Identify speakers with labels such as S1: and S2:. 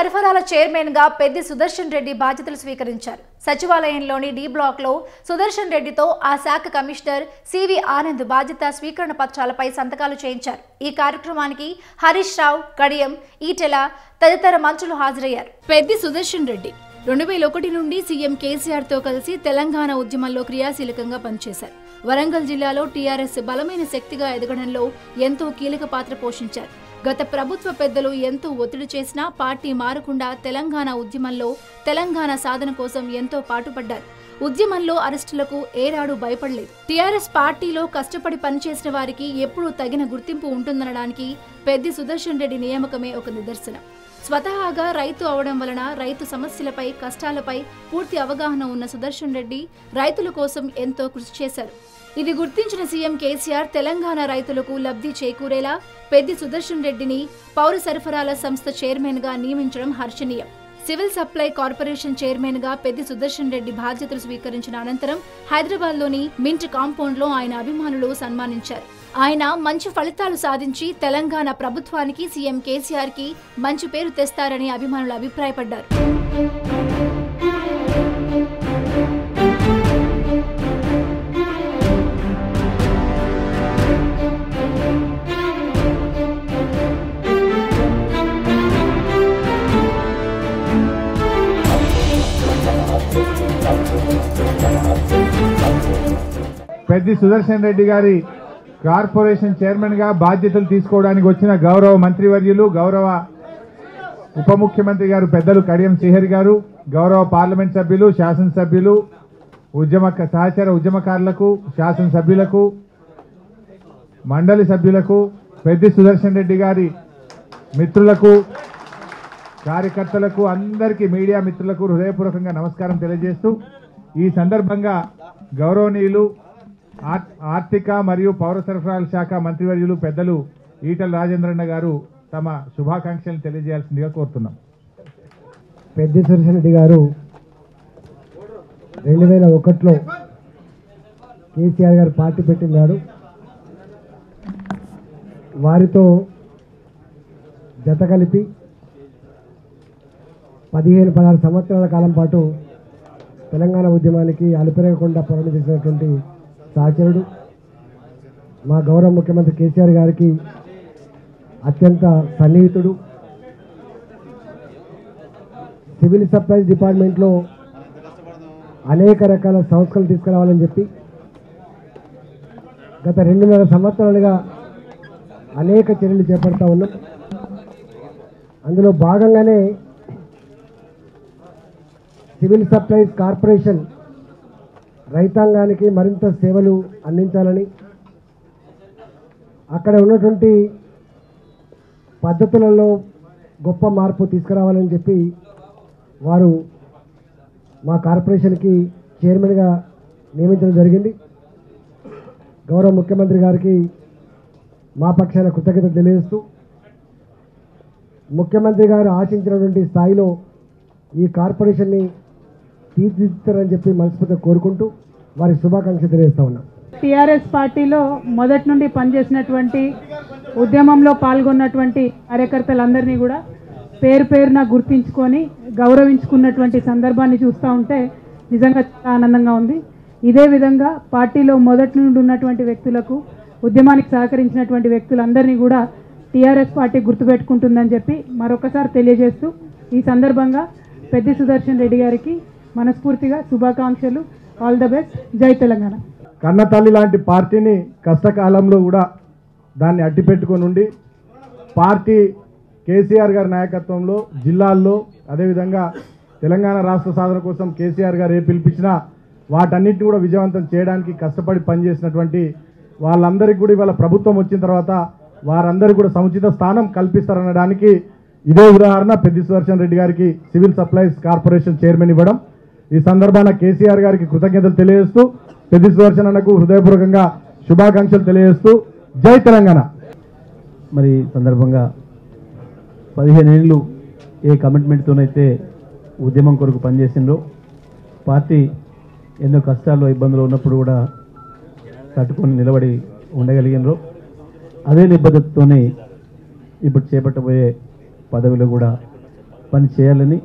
S1: సరఫరాల చైర్మన్ గా పెద్ది సుదర్శన్ రెడ్డి బాధ్యతలు స్వీకరించారు. సచివాలయంలోని డి బ్లాక్ లో సుదర్శన్ రెడ్డితో ఆ శాఖ కమిషనర్ సివి ఆనంద్ బాధ్యత స్వీకరణ పత్రాలపై సంతకాలు చేయించారు. ఈ కార్యక్రమానికి హరీష్ రావు, కడియం, ఈటెల తదితర మంత్రులు హాజరయ్యారు. పెద్ది సుదర్శన్ రెడ్డి 2001 నుండి సీఎం కేసీఆర్ తో కలిసి తెలంగాణ ఉద్యమంలో క్రియాశీలకంగా పనిచేశారు. వరంగల్ జిల్లాలో టీఆర్ఎస్ బలమైన శక్తిగా ఎదగడంలో ఎంతో కీలక పాత్ర పోషించారు. గత ప్రభుత్వ పెద్దలు ఎంతో ఒత్తిడి చేసినా పార్టీ మారకుండా తెలంగాణ ఉద్యమంలో తెలంగాణ సాధన కోసం ఎంతో పాటుపడ్డారు. ఉద్యమంలో అరెస్టులకు ఏనాడు భయపడలేదు. టీఆర్ఎస్ పార్టీలో కష్టపడి పనిచేసిన వారికి ఎప్పుడూ తగిన గుర్తింపు ఉంటుందనడానికి పెద్ది సుదర్శన్ రెడ్డి నియామకమే ఒక నిదర్శనం. స్వతహాగా రైతు అవడం వలన రైతు సమస్యలపై, కష్టాలపై పూర్తి అవగాహన ఉన్న సుదర్శన్ రెడ్డి రైతుల కోసం ఎంతో కృషి చేశారు. ఇది గుర్తించిన సీఎం కేసీఆర్ తెలంగాణ రైతులకు లబ్ధి చేకూరేలా పెద్ది సుదర్శన్ రెడ్డిని పౌర సరఫరాల సంస్థ చైర్మన్ గా నియమించడం హర్షణీయం. సివిల్ సప్లై కార్పొరేషన్ చైర్మన్ గా పెద్ది సుదర్శన్ రెడ్డి బాధ్యతలు స్వీకరించిన అనంతరం హైదరాబాద్ లోని మింట్ కాంపౌండ్ లో ఆయన అభిమానులు సన్మానించారు. ఆయన మంచి ఫలితాలు సాధించి తెలంగాణ ప్రభుత్వానికి, సీఎం కేసీఆర్ కి మంచి పేరు తెస్తారని అభిమానులు అభిప్రాయపడ్డారు.
S2: పెద్ది సుదర్శన్ రెడ్డి గారి కార్పొరేషన్ చైర్మన్ గా బాధ్యతలు తీసుకోవడానికి వచ్చిన గౌరవ మంత్రివర్యులు, గౌరవ ఉప ముఖ్యమంత్రి గారు పెద్దలు కడియం శ్రీహరి గారు, గౌరవ పార్లమెంట్ సభ్యులు, శాసనసభ్యులు, సహచర ఉద్యమకారులకు, శాసనసభ్యులకు, మండలి సభ్యులకు, పెద్ది సుదర్శన్ రెడ్డి గారి మిత్రులకు, కార్యకర్తలకు, అందరికీ మీడియా మిత్రులకు హృదయపూర్వకంగా నమస్కారం తెలియజేస్తూ ఈ సందర్భంగా గౌరవనీయులు ఆర్థిక మరియు పౌర సరఫరాల శాఖ మంత్రివర్యులు పెద్దలు ఈటల రాజేంద్రన్న గారు తమ శుభాకాంక్షలు తెలియజేయాల్సిందిగా కోరుతున్నాం.
S3: పెద్ది సుదర్శన్ రెడ్డి గారు 2001లో కేసీఆర్ గారు పార్టీ పెట్టినాడు. వారితో జత కలిపి 15-16 సంవత్సరాల కాలం పాటు తెలంగాణ ఉద్యమానికి అలుపెరగకుండా పోరాటం చేసినటువంటి సహచరుడు. మా గౌరవ ముఖ్యమంత్రి కేసీఆర్ గారికి అత్యంత సన్నిహితుడు. సివిల్ సప్లైస్ డిపార్ట్మెంట్లో అనేక రకాల సంస్కరణలు తీసుకురావాలని చెప్పి గత 2.5 సంవత్సరాలుగా అనేక చర్యలు చేపడతా ఉన్నాం. అందులో భాగంగానే సివిల్ సప్లైస్ కార్పొరేషన్ రైతాంగానికి మరింత సేవలు అందించాలని, అక్కడ ఉన్నటువంటి పద్ధతులలో గొప్ప మార్పు తీసుకురావాలని చెప్పి వారు మా కార్పొరేషన్కి చైర్మన్గా నియమించడం జరిగింది. గౌరవ ముఖ్యమంత్రి గారికి మా పక్షాన కృతజ్ఞతలు తెలియజేస్తూ ముఖ్యమంత్రి గారు ఆశించినటువంటి స్థాయిలో ఈ కార్పొరేషన్ని తీర్చిదిద్దుతారని చెప్పి మనస్ఫూర్తిగా కోరుకుంటూ వారికి శుభాకాంక్షలు తెలియజేస్తా ఉన్నాం.
S4: టీఆర్ఎస్ పార్టీలో మొదటి నుండి పనిచేసినటువంటి, ఉద్యమంలో పాల్గొన్నటువంటి కార్యకర్తలందరినీ కూడా పేరు పేరున గుర్తించుకొని గౌరవించుకున్నటువంటి సందర్భాన్ని చూస్తూ ఉంటే నిజంగా చాలా ఆనందంగా ఉంది. ఇదే విధంగా పార్టీలో మొదటి నుండి ఉన్నటువంటి వ్యక్తులకు, ఉద్యమానికి సహకరించినటువంటి వ్యక్తులందరినీ కూడా టీఆర్ఎస్ పార్టీ గుర్తుపెట్టుకుంటుందని చెప్పి మరొకసారి తెలియజేస్తూ ఈ సందర్భంగా పెద్ది సుదర్శన్ రెడ్డి గారికి మనస్ఫూర్తిగా శుభాకాంక్షలు. All the best. జై తెలంగాణ.
S2: కన్నతల్లి లాంటి పార్టీని కష్టకాలంలో కూడా దాన్ని అట్టిపెట్టుకొని ఉండి పార్టీ కేసీఆర్ గారి నాయకత్వంలో జిల్లాల్లో, అదేవిధంగా తెలంగాణ రాష్ట్ర సాధన కోసం కేసీఆర్ గారు ఏ పిలిపించినా వాటన్నిటిని కూడా విజయవంతం చేయడానికి కష్టపడి పనిచేసినటువంటి వాళ్ళందరికీ కూడా ఇవాళ ప్రభుత్వం వచ్చిన తర్వాత వారందరికీ కూడా సముచిత స్థానం కల్పిస్తారనడానికి ఇదే ఉదాహరణ పెద్ది సుదర్శన్ రెడ్డి గారికి సివిల్ సప్లైస్ కార్పొరేషన్ చైర్మన్ ఇవ్వడం. ఈ సందర్భాన కేసీఆర్ గారికి కృతజ్ఞతలు తెలియజేస్తూ పెద్ది సుదర్శన్ అన్నకు హృదయపూర్వకంగా శుభాకాంక్షలు తెలియజేస్తూ జై తెలంగాణ.
S5: మరి సందర్భంగా 15 ఏళ్ళు ఏ కమిట్మెంట్తోనైతే ఉద్యమం కొరకు పనిచేసిండ్రో, పార్టీ ఎన్నో కష్టాల్లో ఇబ్బందులు ఉన్నప్పుడు కూడా తట్టుకొని నిలబడి ఉండగలిగినరో, అదే నిబద్ధతతోనే ఇప్పుడు చేపట్టబోయే పదవిలో కూడా పని చేయాలని